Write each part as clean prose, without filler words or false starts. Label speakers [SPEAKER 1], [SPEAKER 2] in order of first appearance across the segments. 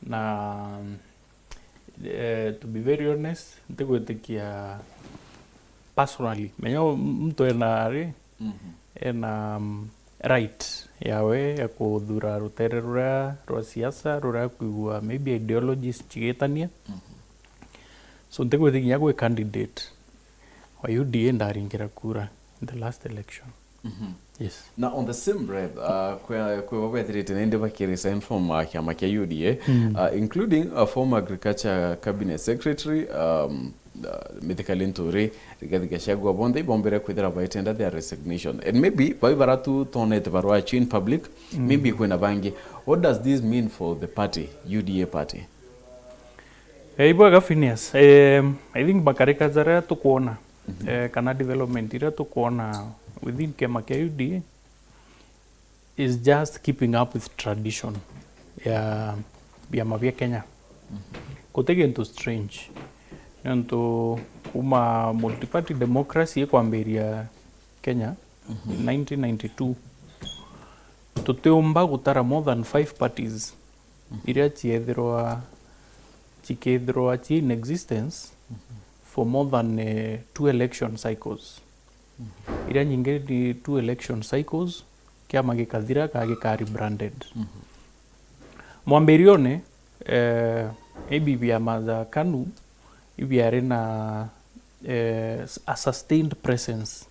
[SPEAKER 1] na to be very honest ntigwitikia personally menyo mtu ena right yawe ya kuthura rutere rwa siasa rura kuigua maybe ideologies chigitania so ntigwitikia gwe candidate wa UDA ndaringira kura in the last election. Yes.
[SPEAKER 2] Now, on the same breath, resign from UDA, including a former Agriculture Cabinet Secretary, Mwerekera Jwa Ciaca, they bombere kwithira baitenda their resignation. And maybe by baratu tonet barwachi in public, maybe kwena bangi. What does this mean for the party, UDA party?
[SPEAKER 1] Ibwaga Phineas, I think makareka zara tukuona kana development ira tukuona within kema kia UDA is just keeping up with tradition ya mavya Kenya. Kutege into strange. Into kuma multi-party democracy kwa mberia Kenya in 1992. Tuteumba gutara more than 5 parties. Iria chiethirwa chi in existence for more than 2 election cycles. Iria nyingi di 2 election cycles kia magikathira kagika rebranded. Mwamberione ebi vyama za KANU ibi arena a sustained presence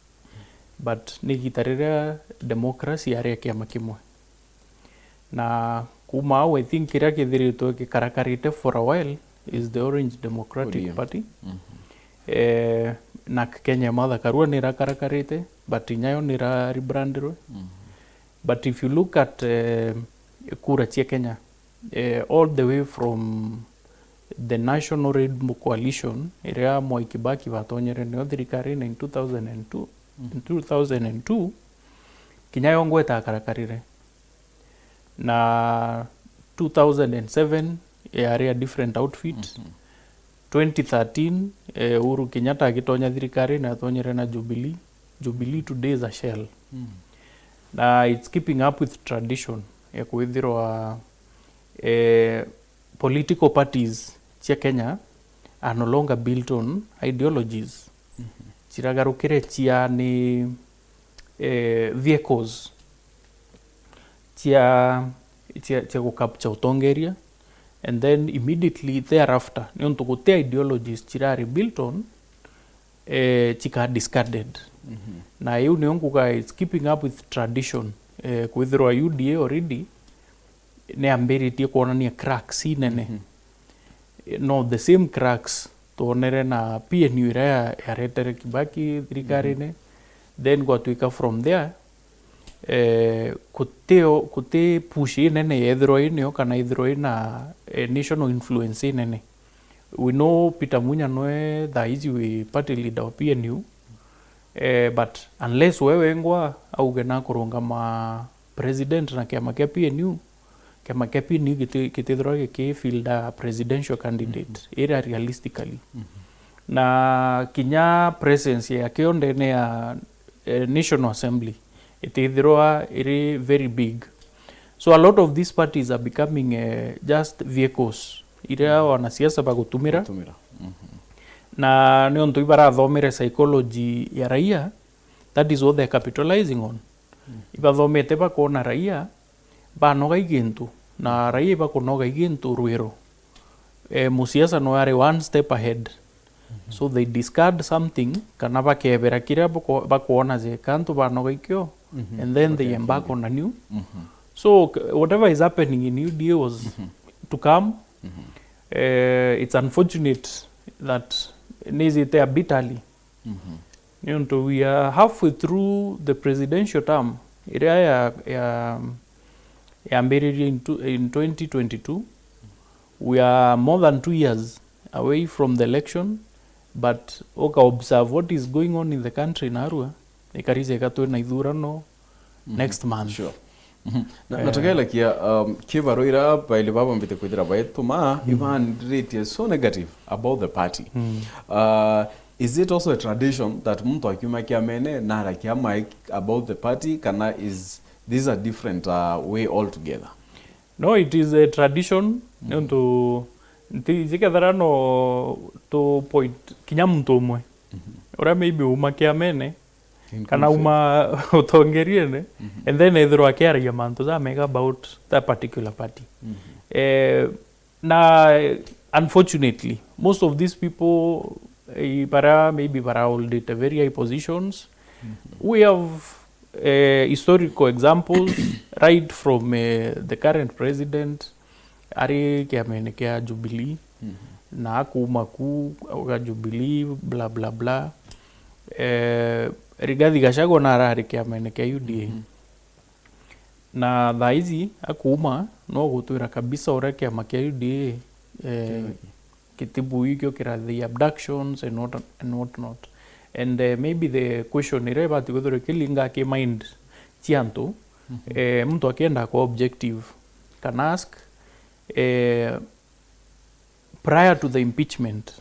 [SPEAKER 1] but nigitarira democracy area kiama kimwe na kuma I think kiria kithirito kikarakarite for a while is the Orange Democratic Party. Na Kenya mother karua nira karakarite but nyayo nira rebrandirwe. But if you look at kura cia Kenya all the way from the National Rainbow Coalition iria Mwai Kibaki batonyere nio thirikari in 2002 in 2002 kinyayo ngweta karakarire na 2007 area different outfit 2013 Uhuru Kenyatta agitonya thirikari na atonyere na Jubilee today is a shell. Na it's keeping up with tradition ya kuithirwa political parties cia Kenya are no longer built on ideologies. Chiragarukire chia ni vehicles chia go capture utongeria and then immediately thereafter nionto gotea ideologies chirari built on chika discarded. Na yu nionguga it's keeping up with tradition kwithirwa UDA already ne amberitie kuonania cracks inene. No the same cracks tuonere na PNU ira yaretere Kibaki thirikari-ini then gwatuika from there kute push inene yethirwo inio kana ithirwo ina national influence inene. We know Peter Munya noe thaizi we party leader wa PNU but unless wewe ngwa auge na kurungama president na kiama kia PNU kiama kia PNU kitithirwo gikifilda presidential candidate ira realistically na kinya presence ya kiondene ya National Assembly itithirwa iri very big. So a lot of these parties are becoming just vehicles iria wanasiasa bagutumira na nionto ibarathomere psychology ya raia. That is what they're capitalizing on. Ibathomete bakona raia banoga igintu na raia bakonoga igintu rwero musiasa no are one step ahead. So they discard something kana bakebera kiria bakuona ze kantu banoga ikyo and then they embark on a new. So whatever is happening in UDA was to come. It's unfortunate that nizite a bit early. We are halfway through the presidential term. Iria ya mberi in 2022. We are more than 2 years away from the election, but oka observe what is going on in the country na Arua. Ikarize katwe na ithurano next month.
[SPEAKER 2] Sure. Natokea kia kibaro ira baile baba mbite kwithira baituma Ivan rate is so negative about the party. Is it also a tradition that mtu akiuma kiamene na rakiama about the party kana is these are different way altogether?
[SPEAKER 1] No, it is a tradition. Nonto ntikethera no to point kinya muntu umwe ora maybe uma kiamene kana uma utongeriene and then either akiaria mantu za make about that particular party. Na unfortunately most of these people maybe para hold it very high positions. We have historical examples right from the current president ari kiamene kia Jubilee na kuma ku ga Jubilee blah blah blah. Rigathi Gachagua na arari kiamene kia UDA na thaizi akuma no gutwira kabisa ora kiama kia UDA kitibu ikyo kira the abductions and what not. And maybe the question ire bati guthure kilinga ke mind chianto mtu akienda kwa objective can ask prior to the impeachment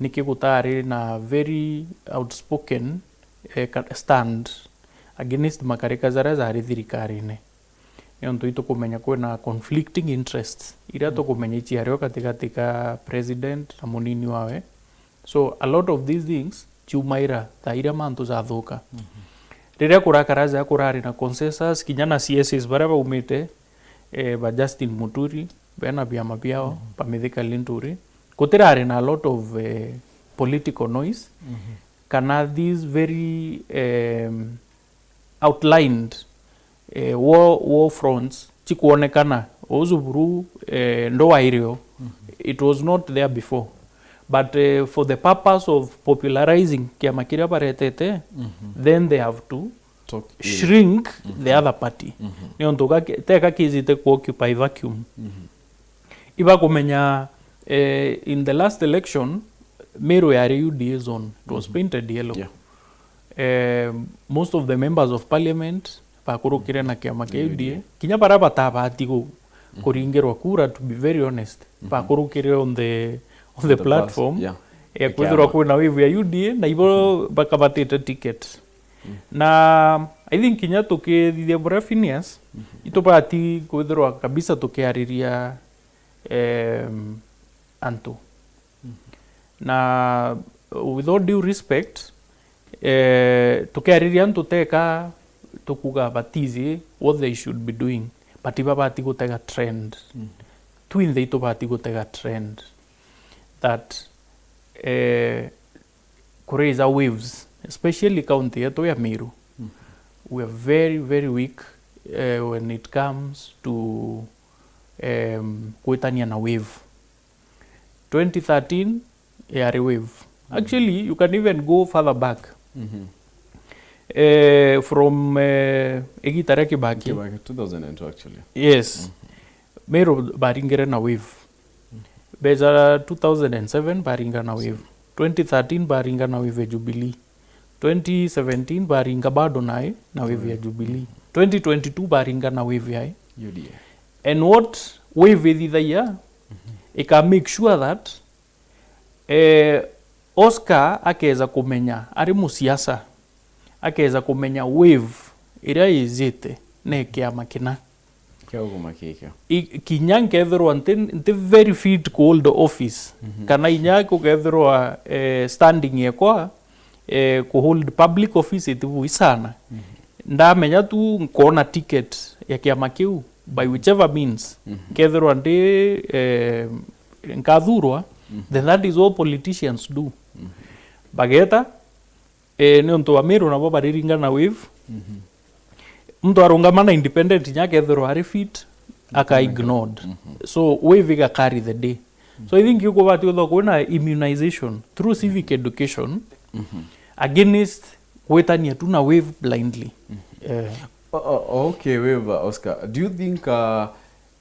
[SPEAKER 1] nikigutari na very outspoken stand against makarika zari thirikari-ini niontu itu kumenya kwina conflicting interests iria tukumenya ichiario katika president na munini wawe. So a lot of these things chumaira thaira mantu zathuka riria kurakaraza kurari na consensus kinyana CSS baraba umite ba Justin Muturi bena biama biao pamithika linturi kutirari na a lot of political noise kana these very outlined war fronts chikuonekana uzuburu ndo wairio it was not there before. But for the purpose of popularizing kiama kiria paretete then they have to shrink the other party. Nionto teka kizite ku occupy vacuum. Iba kumenya in the last election Meru yari UDA zone it was painted yellow. Most of the members of parliament pakurukire na kiama kia UDA kinya para batabati kuringirwa kura, to be very honest pakurukire on the platform kwithirwa kwina wave ya UDA na ibo bakabatite ticket na I think kinya tukithithia bora Phineas itubati kwithirwa kabisa tukiariria antu na with all due respect tukiariria antu teka tukuga batizi what they should be doing but ibabati gutega trend twin they tubati gutega trend that raise waves, especially county yetu ya Meru. We are very very weak when it comes to kuitania na wave. 2013 yari wave. Actually you can even go further back from Egitare Kibaki
[SPEAKER 2] 2002 actually.
[SPEAKER 1] Yes. Meru baringere na wave. Beza 2007 baringa na wave, 2013 baringa na wave ya Jubilee, 2017 baringa bado na wave ya Jubilee, 2022 baringa na wave ya
[SPEAKER 2] UDA.
[SPEAKER 1] And what wave thithia ika make sure that Oscar akeza kumenya ari musiasa akeza kumenya wave iria izite ne kiama kina kinyanke ethirwa nti very fit ku hold office kana inyako kethirwa standing yekwa ku hold public office itivu sana ndamenya tu nkona ticket ya kiama kiu by whichever means kethirwa ndi nkathurwa then that is all politicians do bageta nionto wa Meru nabo bariringa na wave mtu arungamana independent nyake ethirwa ari fit aka ignored so wave ga carry the day. So I think yuko bati utho kuna immunization through civic education against kwetania tu na wave blindly.
[SPEAKER 2] Okay, wave Oscar, do you think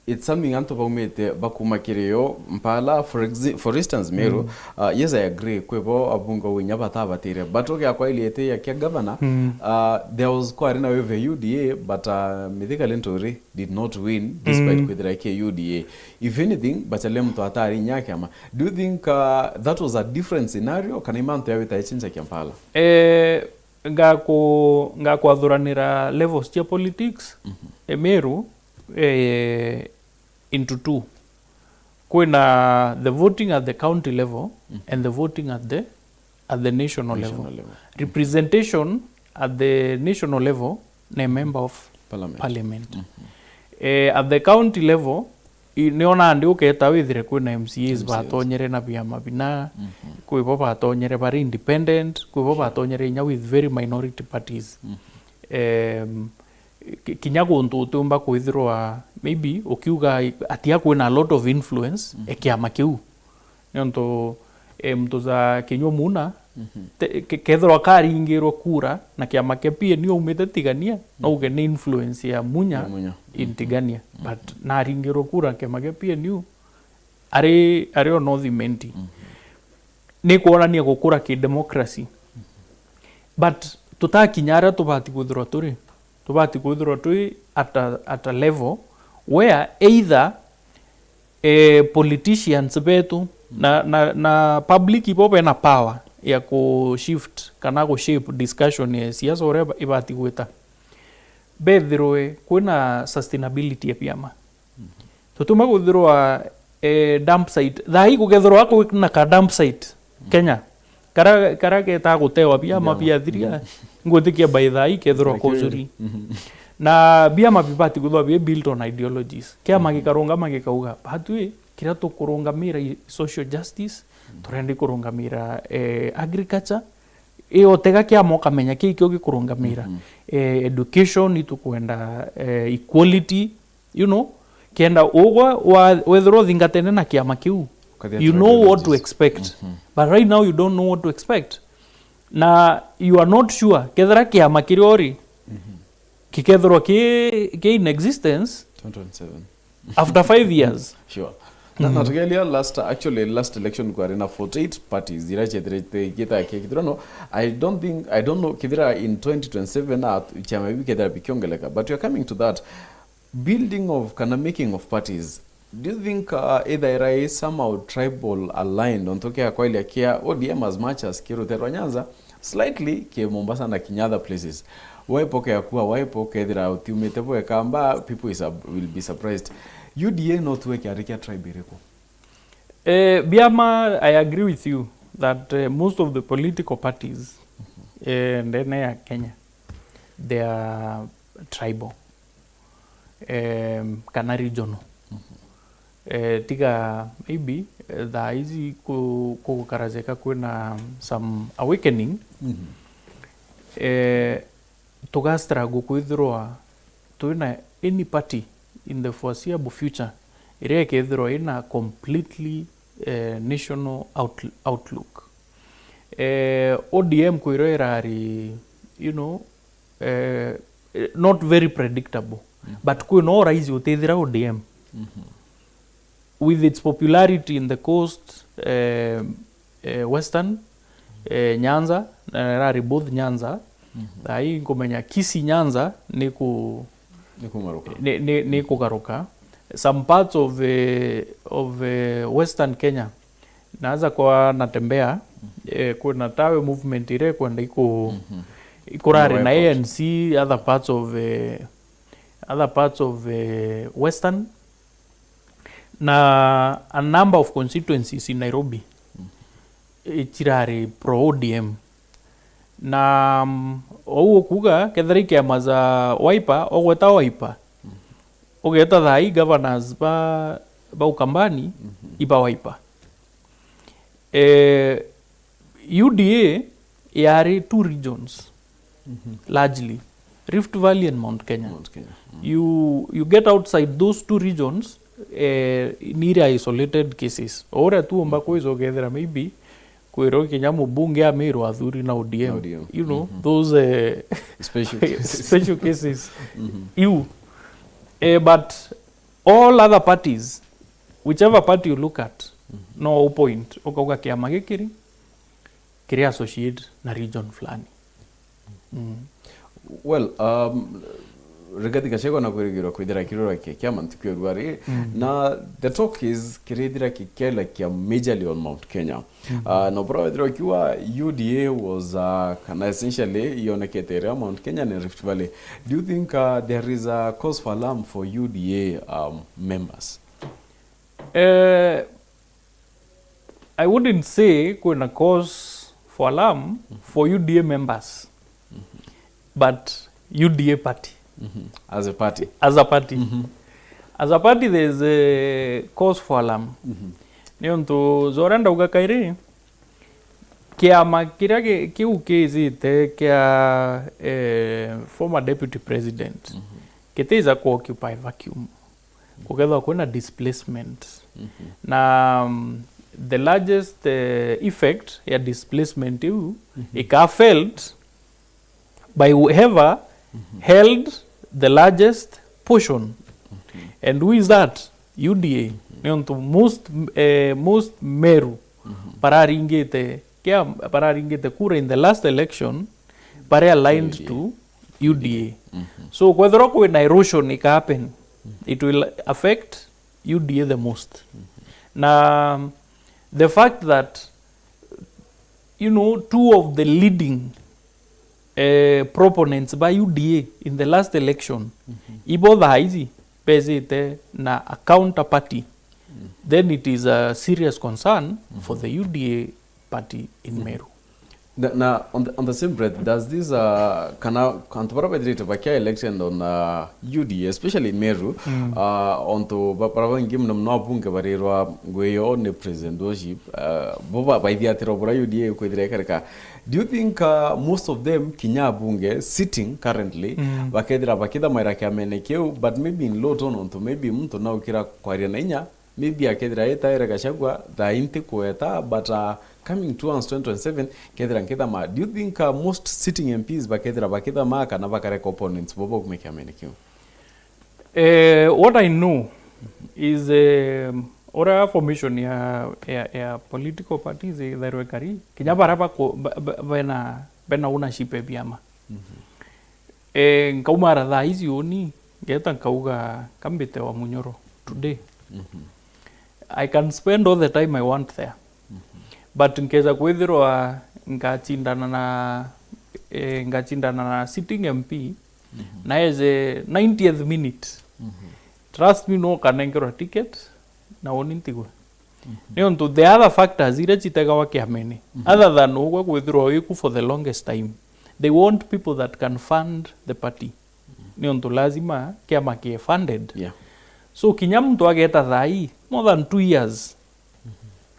[SPEAKER 2] it's something anto baumete bakumakireyo mpala for instance Meru yes I agree kwebo abunga winya batabatire but okay akwa ilete ya kia governor there was quite a wave UDA but Mithika Lentori did not win despite kwethira ke UDA if anything bachale mtu atari nyake ama do you think that was a different scenario kana imanto ya wita ichinja kiampala ngako athuranira levels cia politics Meru
[SPEAKER 1] into two. Kwina the voting at the county level and the voting at the national level. Representation at the national level na member of parliament. At the county level niona ndi uketa withire kwina MCAs batonyere na biama bina kwibo batonyere bari independent kwibo batonyere nya with very minority parties. Kinya guntu tumba kwithirwa maybe ukiuga atia kwina a lot of influence ekiama kiu nonto mtu za kinyo muna kethirwa karingirwo kura na kiama ke pia ni umite tigania no uge ni influence ya munya intigania but na ringirwo kura kiama ke pia ni are no thimenti ni kuonania gukura ki democracy but tutakinyara tubati kwithirwa turi at a level where either politicians betu na public ipo na power ya ku shift kana ku shape discussion ya siasa ore ibati gweta bethirwe kuna sustainability ya piama tutuma kuthirwa dump site thai kugethirwa ko na ka dump site Kenya kara geta gutewa piama pia thiria ngothikia by thai kethirwa kozuri na biama bibati kuthwa be built on ideologies kiama gikaronga magikauga hatui kira tukurungamira social justice turendi kurungamira agriculture otega kiama kamenya kikyo gikurungamira education itukwenda equality kenda ogwa wethero thingatene na kiama kiu you know what to expect but right now you don't know what to expect na you are not sure kethera kiama kiriori kikethero ki in existence
[SPEAKER 2] 2027
[SPEAKER 1] after 5 years
[SPEAKER 2] sure na tugelia last election kwa arena 48 parties dirachete kita kidrono I don't know kidira in 2027 chama hivi kidira bikiongeleka but you are coming to that building of kana making of parties. Do you think either is somehow tribal aligned on tokea kwa ile kia ODM as much as Kirutero Nyanza slightly ke Mombasa na Kinyatha places waipoke ya kuwa waipoke dhira ultimate boy kamba people will be surprised UDA not weke arikia tribe reko
[SPEAKER 1] biama I agree with you that most of the political parties in Kenya they are tribal kana regional tiga maybe the easy kukarazeka kuna some awakening tugastra gukwithirwa tuina any party in the foreseeable future ireke thirwa ina completely national outlook ODM kuiroira ari not very predictable but kuino rise utethira ODM with its popularity in the coast western Nyanza rari both Nyanza ai kumenya Kisi Nyanza ni kugaruka some parts of western Kenya naanza kwa natembea kuna tawe movement ile kwenda ikurare na ANC other parts of western na a number of constituencies in Nairobi itirari pro ODM na owo kuga ketherike amaza Wiper ogweta Wiper ogeta thai governors ba Ukambani iba Wiper UDA yari two regions largely Rift Valley and Mount Kenya. You get outside those two regions near isolated cases ora tu mbako izo gethera maybe kwiro kinyamu bunge amiro athuri na ODM those special cases but all other parties whichever party you look at no point okauga kiama gikiri kiri associate na region fulani
[SPEAKER 2] well Rigathi Gachagua na kwirigirwa kwithira kirora kiama ntukio rwari na the talk is kirithira kikela kia majorly on Mount Kenya no probably kiwa UDA was kana essentially ionekete area Mount Kenya and Rift Valley. Do you think there is a cause for alarm for UDA members?
[SPEAKER 1] I wouldn't say kuna cause for alarm for UDA members, but UDA party.
[SPEAKER 2] As a party.
[SPEAKER 1] As a party. As a party, there's a cause for alarm. Niontu zorenda ugakairi kiama kiria kiu kizite kia former deputy president kiteza ku occupy vacuum kukethwa kuna displacement na the largest effect ya displacement iu ika felt by whoever held the largest portion. And who is that? UDA. Niontu most Meru pararingite kura in the last election pare aligned UDA. To UDA. So whether when erosion it happen, it will affect UDA the most. Now the fact that two of the leading proponents by UDA in the last election, ibo the hizi pezite na a counter party, then it is a serious concern for the UDA party in Meru.
[SPEAKER 2] Now, on the same breath, does this kantabarabedrite election on UDA, especially in Meru, onto baparavangim namno bunge barirwa gweyo ne presidency, boba by the atirobra UDA kwedrekarka. Do you think most of them kinya bunge sitting currently bakeda mairaka menekeu, but maybe in low tone onto maybe mtu na ukira kwa inya, maybe akedra eta irakashagwa da inte kueta, but coming towards 2027 kedra ma, do you think most sitting MPs bakeda ma kana bakareka opponents bobo kumeka menekeu?
[SPEAKER 1] What I know is ora formation ya political parties dhairwekari kinyabaraba ko bena ownership ya biama. Nkaumara thaa hizi oni ngeta nkauga kambite wa Munyoro today. I can spend all the time I want there. But nkeza kwethirwa ngachindana na sitting MP na as a 90th minute. Trust me, no kanengero ticket na onintigwe. Niontu the other factors ire chitegawa kiamene. Other than ogwa kwethirwa yiku for the longest time. They want people that can fund the party. Niontu lazima kiama kie funded.
[SPEAKER 2] Yeah.
[SPEAKER 1] So kinyamtu ageta thai more than 2 years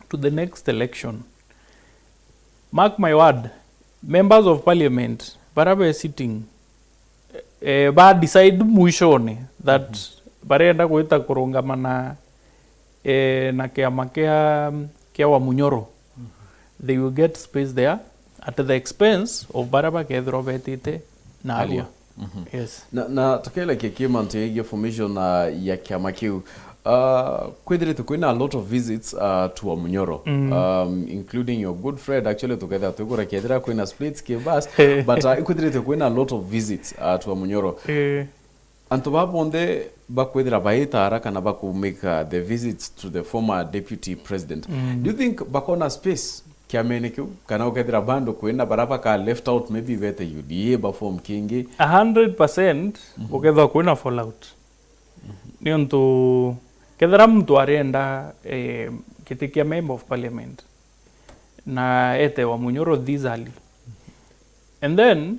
[SPEAKER 1] to the next election. Mark my word, members of parliament barabe sitting ba decide mwishone that barenda kuita kurungamana na kiama kia wa Munyoro. They will get space there at the expense of baraba kethro betite na alia. Yes.
[SPEAKER 2] Na tukela kekima ntege formation ya kiama kiu. Kwedrete kwena a lot of visits to Munyoro, including your good friend actually together tukura kedra kwena splits kebas, but kwedrete kwena a lot of visits to Munyoro. Antobabonde bakwedra baita haraka na baku make the visits to the former deputy president. Do you think bakona space kiameneku kana ukedra bando kwenda baraba ka left out maybe vete UDA ba form kingi
[SPEAKER 1] 100% ukedwa kwena fallout. Niontu kedra mtu arenda kitikia member of parliament na ete wa Munyoro this early. And then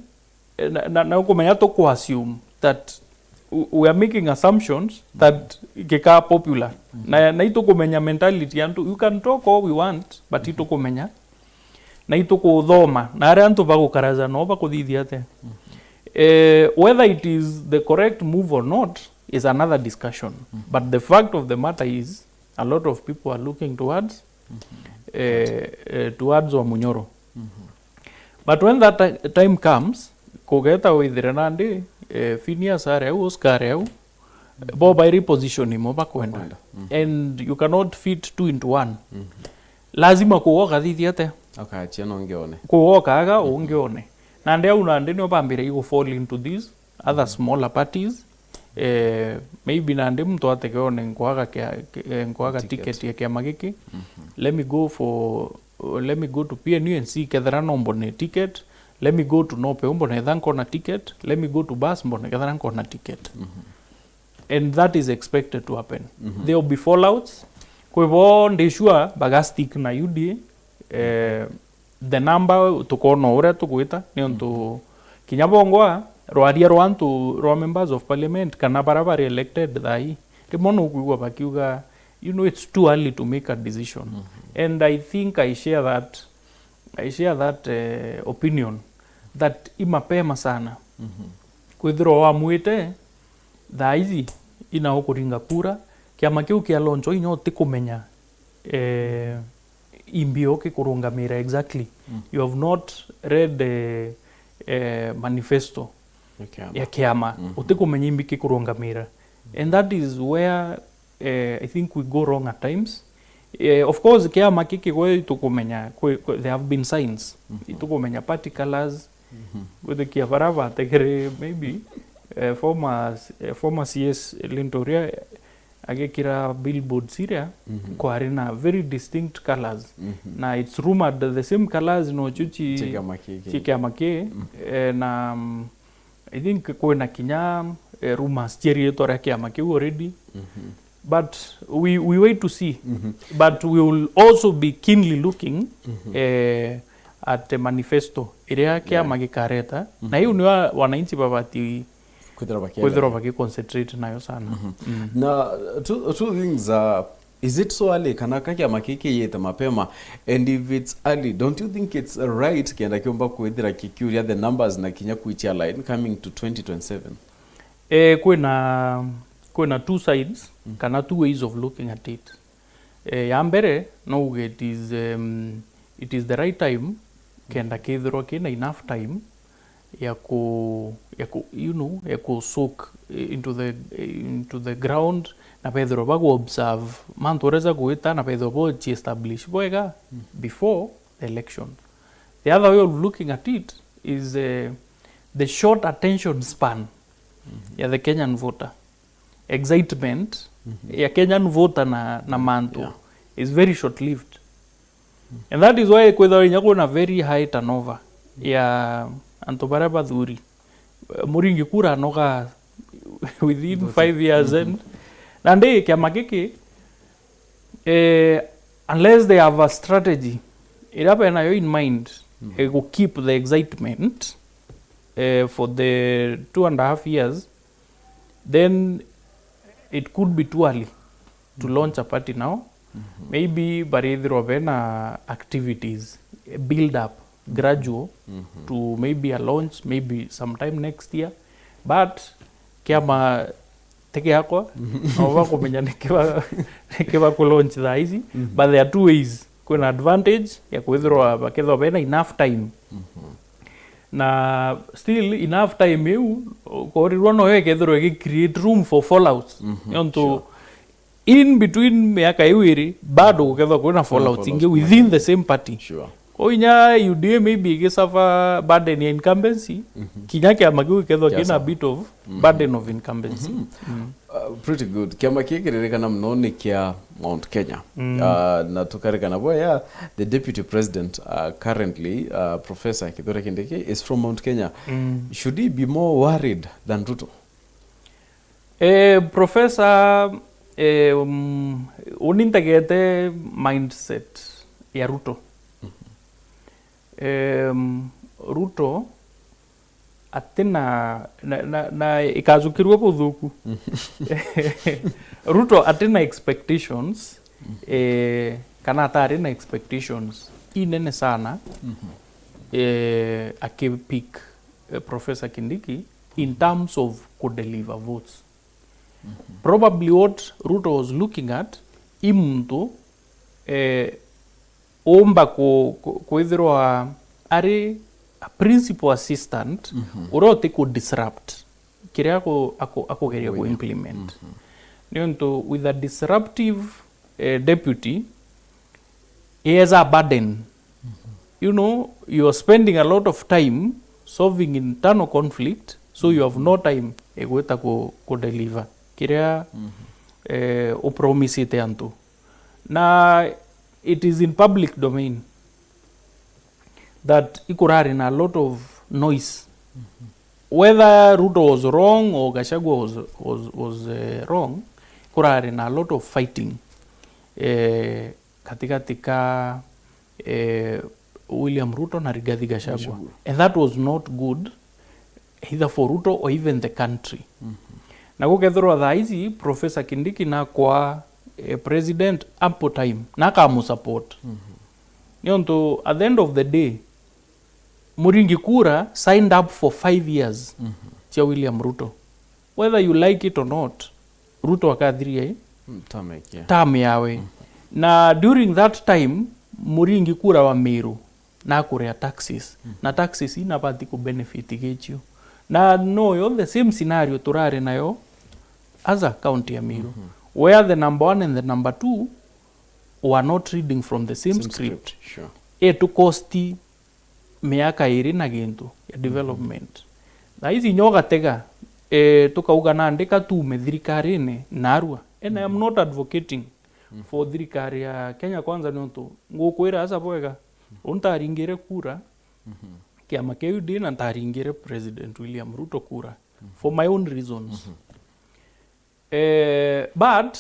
[SPEAKER 1] na ukomenya to ku assume that we are making assumptions that keka popular. Na ito kumenya mentality yantu you can talk all we want but ito kumenya na ito ko dhoma na are antu bago karaza no bako didhiate. Whether it is the correct move or not is another discussion. But the fact of the matter is a lot of people are looking towards wa Munyoro. But when that time comes, kogeta withirenandi Phineas areu Oscar areu boba reposition mo bakwenda. And you cannot fit two into one. Lazima kuoka thithiate.
[SPEAKER 2] Okay, cheno ongeone.
[SPEAKER 1] Kuoka aga ongeone. Na ndio unande no bambire you fall into these other smaller parties. Maybe nande mtu atekeone nkwaga ticket ya kiama giki. Let me go to PNU and see kethera nombo ne ticket. Let me go to Nope mbone thanko na ticket. Let me go to Bas mbone kethera nko na ticket. And that is expected to happen. There will be fallouts. kwivo ndishua baga stick na UDA the number tukona uria tukwita ni onto kinya bongwa rwaria rwantu rwa members of parliament kana barabara elected thai rimono kuigwa bakiuga you know it's too early to make a decision and I think I share that opinion that imapema sana kwithirwo wamwite thaizi ina ukuringa kura kiama kiu kia loncho inyo tikumenya imbio kikurungamira exactly you have not read the manifesto ya kiama utikumenya imbi kikurungamira and that is where I think we go wrong at times. Of course kiama kiki kwe tukumenya there have been signs tukumenya party colors with the kiavarava tekere maybe former CS Lintoria agekira billboard siria kwa arena very distinct colors na it's rumored that the same colors no chuchi kiama ke na I think kuna kinya rumors cherry tora kiama ke already but we wait to see but we will also be keenly looking at the manifesto iria kiama gikareta na hiyo ni wananchi babati kwithirwa baki concentrate nayo sana
[SPEAKER 2] na two things is it so early kana kiama kiki yete mapema and if it's early don't you think it's right kienda kiomba kwithira kikiuria the numbers na kinya kuichia line coming to 2027 kuna two sides kana two ways of looking at it ya mbere no it is the right time kenda kithirwa kina enough time ya ku you know ya ku soak into the ground na pedro bago observe man toreza kuita na pedro bo chi establish boega before the election. The other way of looking at it is the short attention span ya the Kenyan voter. Excitement ya Kenyan voter na manto is very short lived and that is why kwetha inyako na very high turnover ya antobara badhuri muringi kura noga within 5 years and they kiama kiki unless they have a strategy irape na yo in mind to keep the excitement for the 2.5 years then it could be too early to launch a party now maybe barithiro bena activities build up gradual to maybe a launch maybe sometime next year but kiama teke yako no kumenya nikiwa ku launch thaizi but there are two ways kuna advantage ya kwithirwa baketho bena enough time na still enough time you korirwa no yekethirwa gi create room for fallouts onto in between miaka iwiri bado gukethwa kuna fallouts inge within the same party oinya UDA maybe gisafa burden ya incumbency kinya kiama kiu kethwa kina a bit of burden of incumbency pretty good kiama kikiririkana mno ni kia Mount Kenya na tukarikana boya the deputy president currently Professor Kithure Kindiki is from Mount Kenya should he be more worried than Ruto?
[SPEAKER 1] Professor unintagete mindset ya Ruto Ruto atina na ikazukirwa kuthuku Ruto atina expectations kana atari na expectations inene sana akipick Professor Kindiki in terms of could deliver votes probably what Ruto was looking at imtu omba kwithirwa ari a principal assistant urote ku disrupt kiria ako geria ku implement nionto with a disruptive deputy he has a burden you know you are spending a lot of time solving internal conflict so you have no time egweta ku deliver kiria upromisite antu na it is in public domain that ikurari na a lot of noise whether Ruto was wrong or Gachagua was wrong kurari na a lot of fighting katikati ka William Ruto na Rigathi Gachagua. And that was not good either for Ruto or even the country. Na gukethirwa thaa ici Professor Kindiki na kwa president ample time na kamu support. Nionto at the end of the day Muringi Kura signed up for 5 years tia William Ruto. Whether you like it or not, Ruto akathiria term yawe. Na during that time Muringi Kura wa Meru na kurea taxes. Na taxes ina pati ku benefit gechu. Na no yo the same scenario turare nayo as a county ya Meru. Where the number 1 and the number 2 were not reading from the same script. Sure. To costi miaka iri na gintu ya development. Na hizi nyoga tega tukauga na andika tu methirikari-ini narua. And I am not advocating for thirikari ya Kenya Kwanza nionto ngukwira asa bwega untaringire kura kiama KUD na ntaringire President William Ruto kura for my own reasons. But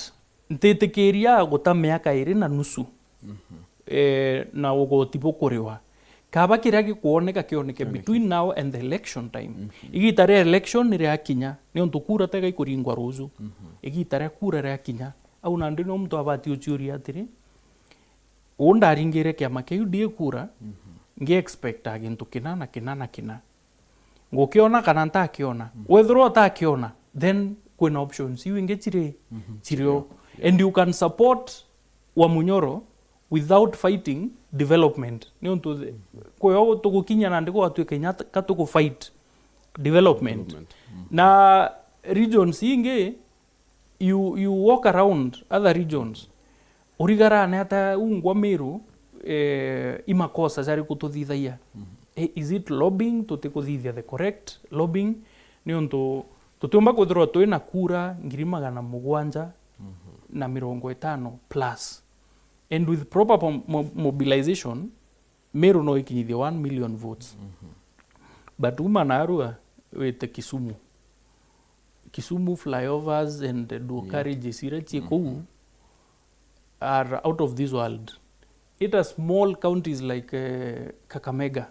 [SPEAKER 1] ntitikiria guta miaka iri na nusu na ugotibo kuriwa kaba kiria gikuoneka kioneke between now and the election time. Igitare election ni yakinya ni onto kura tega ikuringwa ruzu. Igitare kura yakinya au nandi no mtu abati uchiuri atiri onda ringire kiama KUD kura nge expect agintu kina ngokiona kana ntakiona wethro takiona then kuna options you inge chirio and you can support Wamunyoro without fighting development. Ni onto kwa tugukinya na ndiko atu Kenya katuko fight development. Na regions inge you walk around other regions urigara na hata ungwa Meru imakosa zari kututhithaia. Is it lobbying tutikuthithia the correct lobbying? Ni onto tutumba kuthirwa twina kura 770 na 50 plus, and with proper mobilization Meru no ikinyithia 1 million votes. But Narua with Kisumu flyovers and dual carriages are out of this world. It has small counties like Kakamega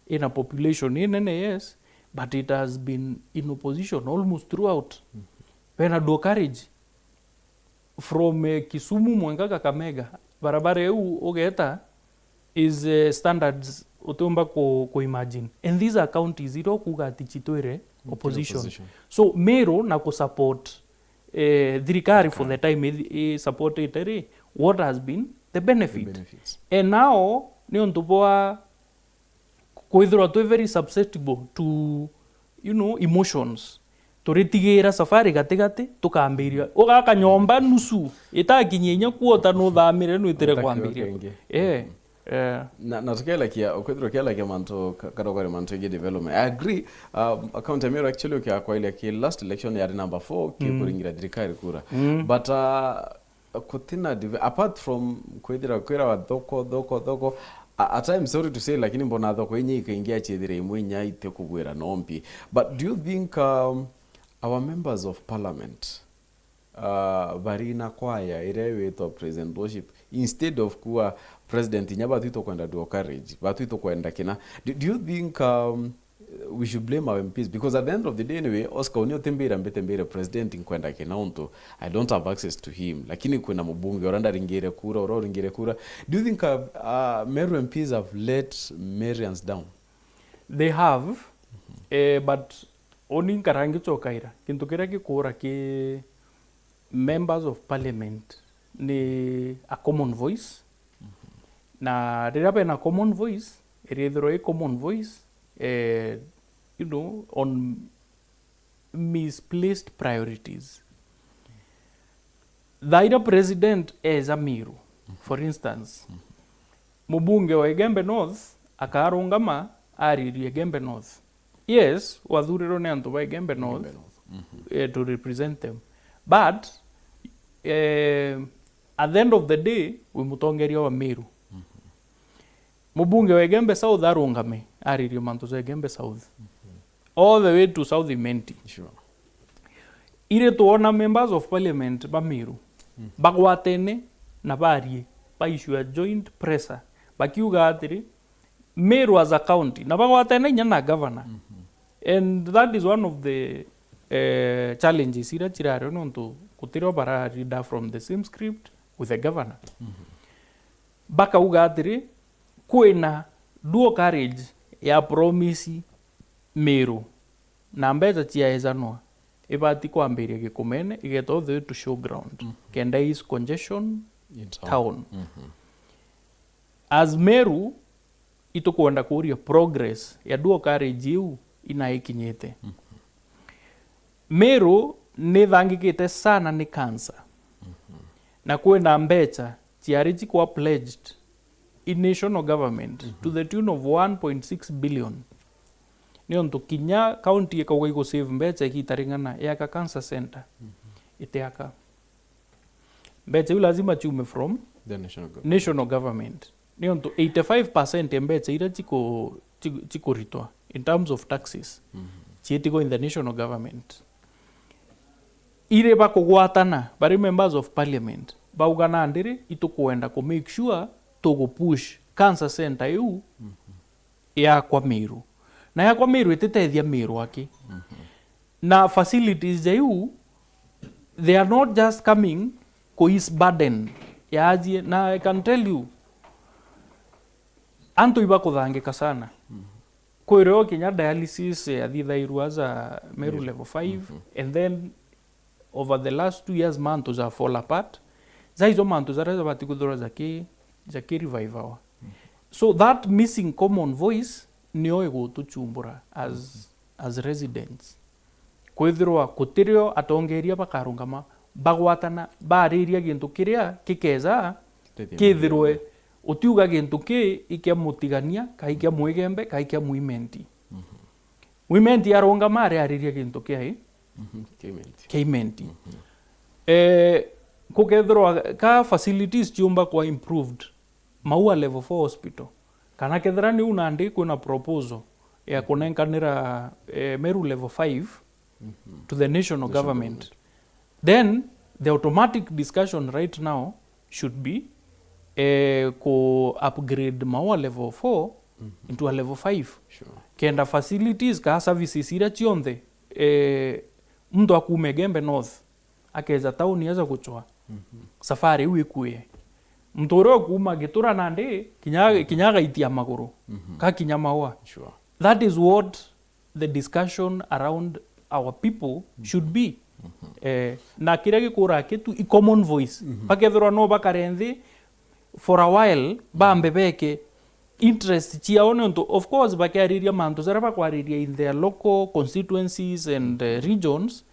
[SPEAKER 1] in a population in NAS, but it has been in opposition almost throughout. When a dual carriage from Kisumu Mwenga Kakamega barabara eu ogeta is standards utumba ko imagine, and these are counties iro kugati chitwere opposition. So Meru na ko support thirikari for the time supported what has been the benefits. And now ni ontupoa koithro to very susceptible to emotions turitigira safari gatigati tukambiria ugaka nyomba nusu itakinyenya kuota no thamire no itire kwambiria
[SPEAKER 2] na tukelakia okwithro kelakia manto kadogore manto ge development. I agree. Account Meru actually kwa ile ki last election ya number 4 ki kuringira dirikari kura, but kutina apart from kwithira wa thoko at times, sorry to say, lakini mbona thoko yenye ikaingia chethire imwe nya ite kugwira nompi. But do you think our members of parliament varina kwaya irewe to president worship instead of kuwa president nyaba tuito kwenda dual carriage batuito kwenda kina, do you think we should blame our MPs? Because at the end of the day anyway, Oscar Onio tembere president kwenda kina onto I don't have access to him, lakini kuna mbunge oranda ringire kura. Do you think Meru MPs have let Marians down?
[SPEAKER 1] They have, but oni karangi chokaira kintu kira kikura ki members of parliament ni a common voice. Na rirabe na common voice a common voice on misplaced priorities. The president is a Meru, for instance. Mubunge wa Igembe North akarungama ariri Igembe North. Yes, wathuriro ne antu wa Igembe North to represent them. But at the end of the day we mutongeria wa Meru. Mubunge wa Igembe South arungame ariri mantu za Igembe South. All the way to South Imenti.
[SPEAKER 2] Sure.
[SPEAKER 1] Ire tuona members of parliament ba Meru bagwatene na barie ba issue joint pressure bakiuga atiri Meru as a county na bagwatana inya na governor and that is one of the challenges ira chirare nonto kutiro bara reader from the same script with the governor bakauga atiri kwina duo courage ya promise Meru na mbeca ciaezanwa ibati kwambiria gikumene igeto the to show ground kenda is congestion in town as Meru itukwenda kuria progress ya duo courage iu inaikinyete Meru ni thangikite sana ni cancer na kwina mbeca ciari cikwa pledged in national government to the tune of 1.6 billion nionto kinya county ikauga igo save mbeca ikitaringana yaka cancer center iteaka mbeca iu lazima chume from
[SPEAKER 2] the
[SPEAKER 1] national government nionto 85% mbeca ira chiko ritwa in terms of taxes chietigo in the national government ire bakugwatana bari members of parliament baugana ndiri itukwenda ku make sure to push cancer center iu ya kwa Meru na ya kwa Meru itetethia Meru aki na facilities iu they are not just coming ko is burden ya aji na I can tell you anto iba kuthangika sana kwireo kinya dialysis athithairu as a Meru level 5 and then over the last 2 years mantos are fall apart zaizo mantos are batikuthora zaki revival so that missing common voice nio ego tuchumbura as residents kwithirwa kutirio atongeria bakarungama bagwatana bariria gintu kiria kikeza kithirwe utiuga gintu ki ikia mutigania kaikia mwigembe kaikia muimenti muimenti arungama ariria gintu kia keimenti kukethirwa ka facilities chumba kwa improved maua level 4 hospital kana kethira ni unandi kuna proposal ya kunenkanira Meru level 5 to the national government then the automatic discussion right now should be ko upgrade maua level 4 into a level 5 kenda facilities ka services ira chionde mtu akume Gembe North akeza town yaza kuchwa safari iwe kuye mtoro kuma gitura nandi kinyaga itia maguru ka kinyamawa that is what the discussion around our people should be na kira gikura kitu i common voice pakethirwa no bakarenthi for a while bambebeke interest chiaone onto of course bakariria manto zara bakwariria in their local constituencies and regions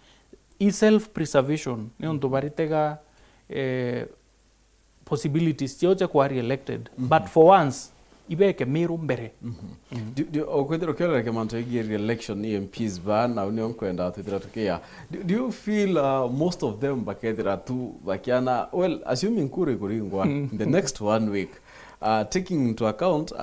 [SPEAKER 1] is self preservation ni onto baritega possibilities chioche kwa re-elected but for once ibeke Meru mbere
[SPEAKER 2] okwethira kera ke manto igi re-election MPs ba na union kwenda twithira tukia do you feel most of them bakethira tu bakiana well assuming kure kuringwa the next 1 week taking into account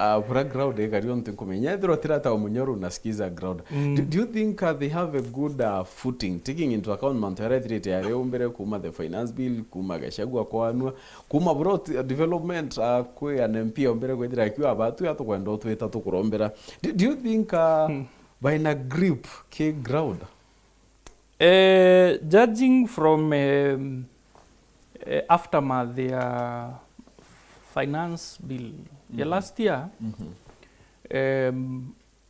[SPEAKER 2] ground ekarion tinkumenya thiro tirata omunyoru nasikiza ground do you think they have a good footing taking into account mantere trade ya umbere kuma the finance bill kuma gashagwa kwanwa kuma brought development kwe an MP ombere kwethira kiwa abatu ya tukwenda twita tukurombera do you think by na grip ke ground
[SPEAKER 1] judging from aftermath their finance bill last year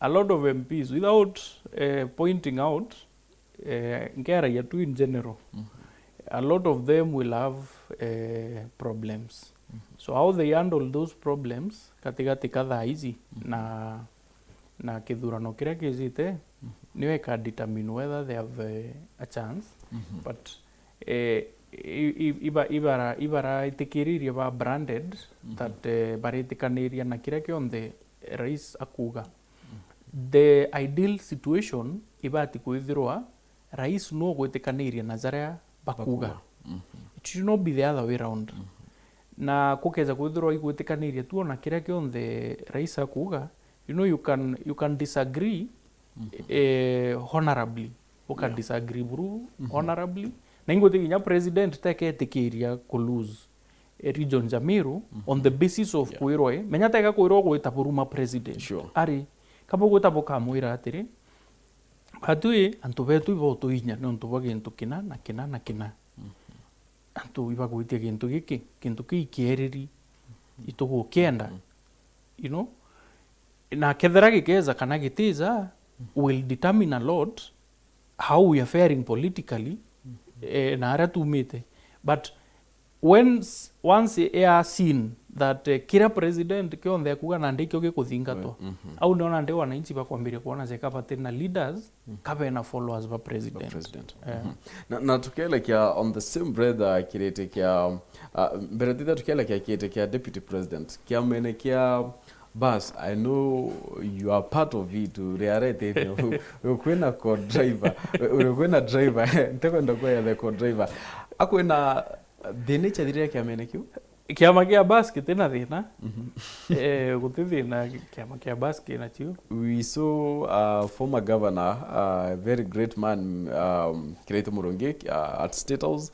[SPEAKER 1] a lot of MPs without pointing out ngera ya tu in general a lot of them will have problems so how they handle those problems katikati kadha hizi na kithurano kiria kizite niwe ka determine whether they have a chance but ibara itikiriria ba branded that baritikaniria na kira kionde rais akuga the ideal situation ibati kuithirwa rais no gwitikaniria na zara bakuga it should not be the other way around na kukeza kuithirwa igwitikaniria tu na kira kionde rais akuga you know you can disagree honorably uka disagree buru honorably na ingo tikinya president take etikiria ku lose region Jamiru on the basis of kwirwe menya tega kwirwo gwita buruma president ari kabo gwita bokamwira atiri batui antu betu ibo tuinya no ntu bagintu kina na kina na kina antu iba gwitia gintu giki kintu kieriri itugo kienda you know na kethera gikeza kana gitiza will determine a lot how we are faring politically na ara tumite but once they are seen that kira president kionthe kuga na ndikyo gikuthingatwa au nona ndi wananchi bakwambiria kuona zeka patina leaders kabe na followers ba president.
[SPEAKER 2] Na tukielekea on the same breath kirete kya beredida tukielekea kirete kya deputy president kya menekea bus I know you are part of it reality ukwena co-driver ukwena driver ntekwenda kwa the co-driver akwena the nature dire kya menekio
[SPEAKER 1] kiama kia basket ina thina gutithina kiama kia basket na tio.
[SPEAKER 2] We saw former governor very great man Kiraitu Murongi at State House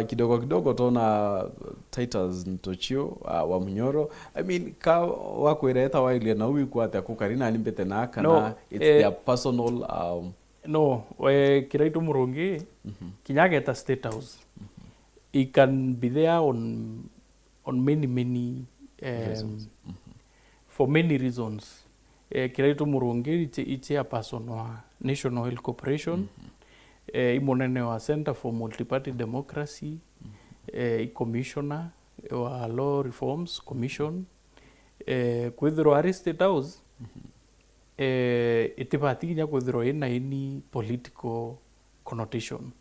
[SPEAKER 2] kidogo tona Titus Ntochio wa Munyoro. I mean ka wakwireta waile na uikwata kukarina nimbete na kana it's their personal
[SPEAKER 1] no Kiraitu Murongi kinyageta State House. It can be there on many reasons. For many reasons. Kiraitu Murongi it's a person wa National Health Corporation, imonene wa Center for Multi-Party Democracy, commissioner wa Law Reforms Commission, kwithiro ari State House, itibati nya kwithiro ina any political connotation.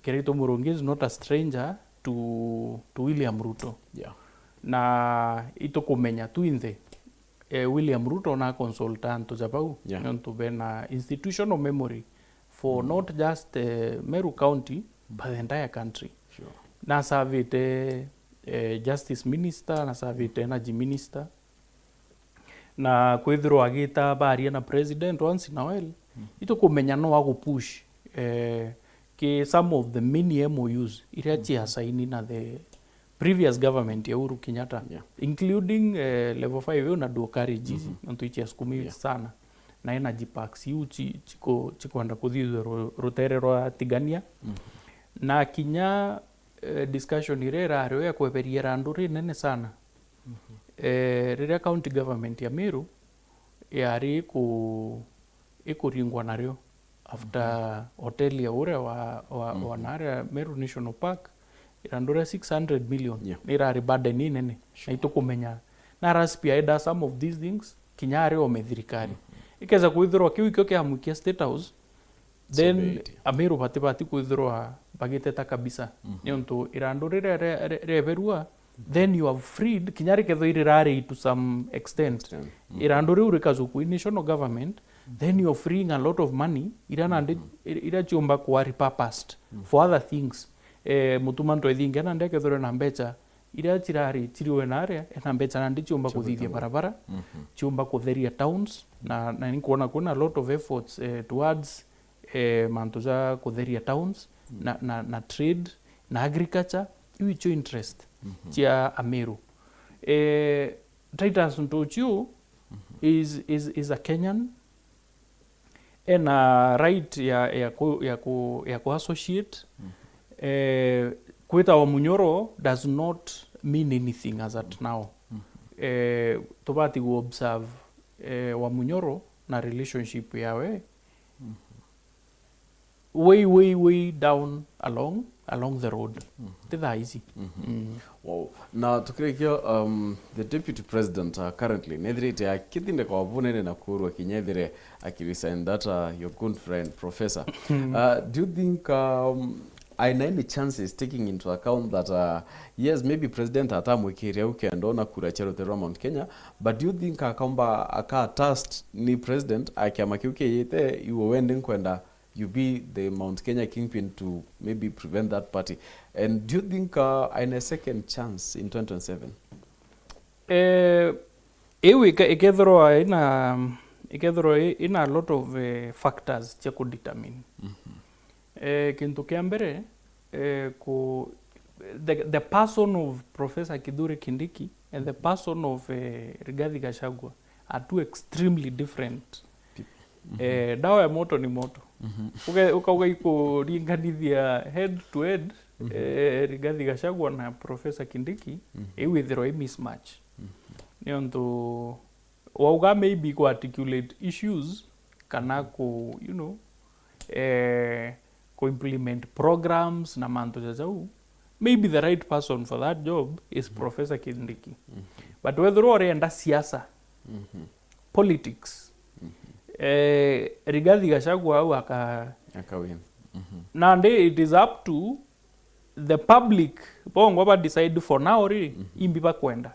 [SPEAKER 1] Kiraitu Murongi is not a stranger to William Ruto. Na ito kumenya tu inthe William Ruto na consultant japau to bena institutional memory for not just Meru County but the entire country. Na savite justice minister, na savite energy minister, na kwithiro agita baria na president once in a while. Ito kumenya no agupush some of the many MOUs iriachi asaini na the previous government ya Uhuru Kenyatta, including level 5 na duokari jizi nto ichi askumi sana na energy parks yu chiko anda kuthithwe rutere rwa tigania na kinya discussion irera ario ya kweberiera andu nene sana riria county government ya Meru yari ikuringwa nario after hotel ya ure wa nare Meru National Park irandura 600 million irari burden nene na itukumenya na raspia ida some of these things kinyare o methirikari ikeza kwithirwa kiwikyo kia mukia State House then Ameru batibati kwithirwa bagiteta kabisa nionto irandurira reverua then you have freed kinyare ketho irirari to some extent iranduri urikazuku national government then you're freeing a lot of money irachiomba kuwa repurposed for other things. Mutumanto ethinge na ndeke thore na mbecha irachirari chiriwe na area na mbecha na ndichiomba kuthithia barabara chiomba kutheria towns na nikuona kuna a lot of efforts towards manto za kutheria towns na trade na agriculture iwicho interest chia Ameru. Titus Ntochio is a Kenyan and right ya associate kweta wa Munyoro does not mean anything as at now. Tobati go observe wa Munyoro na relationship yawe way down along the road. Titha easy.
[SPEAKER 2] Wow. Now tukirekia the deputy president currently nethrite akithinde kwa vunene na kurwa kinyethere akiresign that your good friend professor. Do you think aina any chances taking into account that yes maybe president atamwekeria ukendo na kura chero the Mount Kenya, but do you think akamba akatast ni president akiamakiuke yete you wending kwenda you be the Mount Kenya kingpin to maybe prevent that party, and do you think in a second chance in 2027?
[SPEAKER 1] Ikethro ina a lot of factors cha kudetermine. Kintu kia mbere the person of Professor Kithure Kindiki and the person of Rigathi Gachagua are two extremely different. Dawa ya moto ni moto. Ukauga iko ringanithia head to head Rigathi Gachagua na Professor Kindiki withdraw a mismatch. Nionto wauga maybe ko articulate issues kana ko ko implement programs na manto jazau. Maybe the right person for that job is Professor Kindiki. But whether orenda siasa, politics, Rigathi Gachagua au
[SPEAKER 2] akawin.
[SPEAKER 1] Nande it is up to the public bongo ba decide for now ri imbiba kwenda.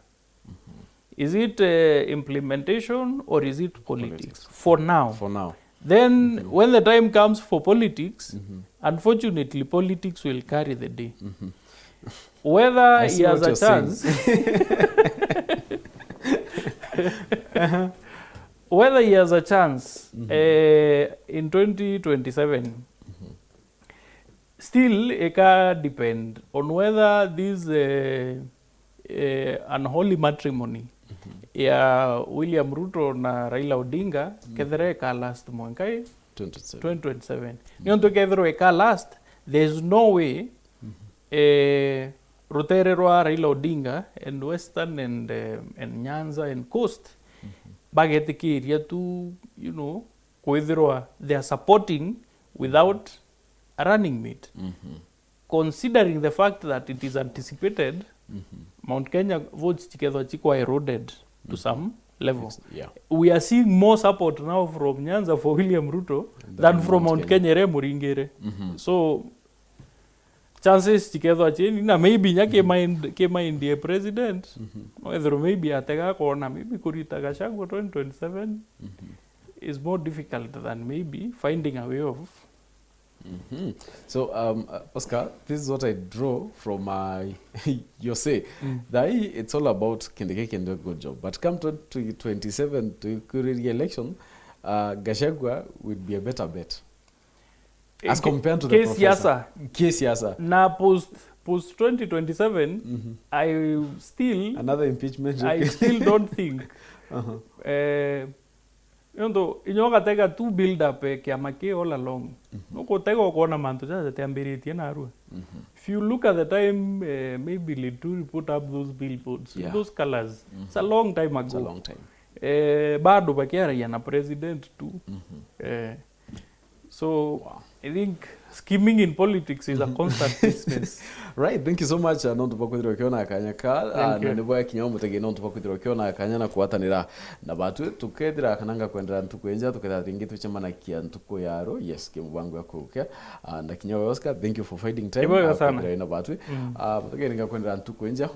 [SPEAKER 1] Is it implementation or is it politics? For now.
[SPEAKER 2] For now.
[SPEAKER 1] Then when the time comes for politics, unfortunately politics will carry the day. Whether he has a chance whether he has a chance in 2027 still it can depend on whether this unholy matrimony ya William Ruto na Raila Odinga kedhere ka last mwankai 2027 nionto kedhere ka last, there's no way Rutererwa Raila Odinga and Western and Nyanza and Coast bagetikiria to kwethirwa they are supporting without a running mate. Considering the fact that it is anticipated Mount Kenya votes chikethwa chikwa eroded to some level.
[SPEAKER 2] Yeah.
[SPEAKER 1] We are seeing more support now from Nyanza for William Ruto than from Mount Kenya re Muringere. So chances chikethwa chini na maybe nyake mind the president whether maybe atega kona maybe kurita Gachagua 2027 is more difficult than maybe finding a way of
[SPEAKER 2] So Oscar, this is what I draw from my your say that it's all about Kindiki can do a good job, but come to 27 to re-election, Gachagua would be a better bet as compared to the professor. Case yasa.
[SPEAKER 1] Na post 2027, I still
[SPEAKER 2] another impeachment.
[SPEAKER 1] I still don't think. Inyoga tega to build up kiama ke all along. Noko tega kuona manto cha teambiritie na arua. If you look at the time, maybe Lituri put up those billboards, those colors. It's a long time ago.
[SPEAKER 2] It's a long time.
[SPEAKER 1] Bado bakiara yana president too. So I think scheming in politics is a constant business.
[SPEAKER 2] Right, thank you so much. Nontu pakwithira ukiona akanya ka na nibo yakinya mutege nontu pakwithira ukiona akanya na kuatanira na batu tukethira kananga kwendera ntuku enja tukethira ringi tuchemana kia ntuku yaro yes kimubangu yakurukia ndakinya Oscar, thank you for finding time
[SPEAKER 1] na
[SPEAKER 2] batu mutege ringa kwendera ntuku enja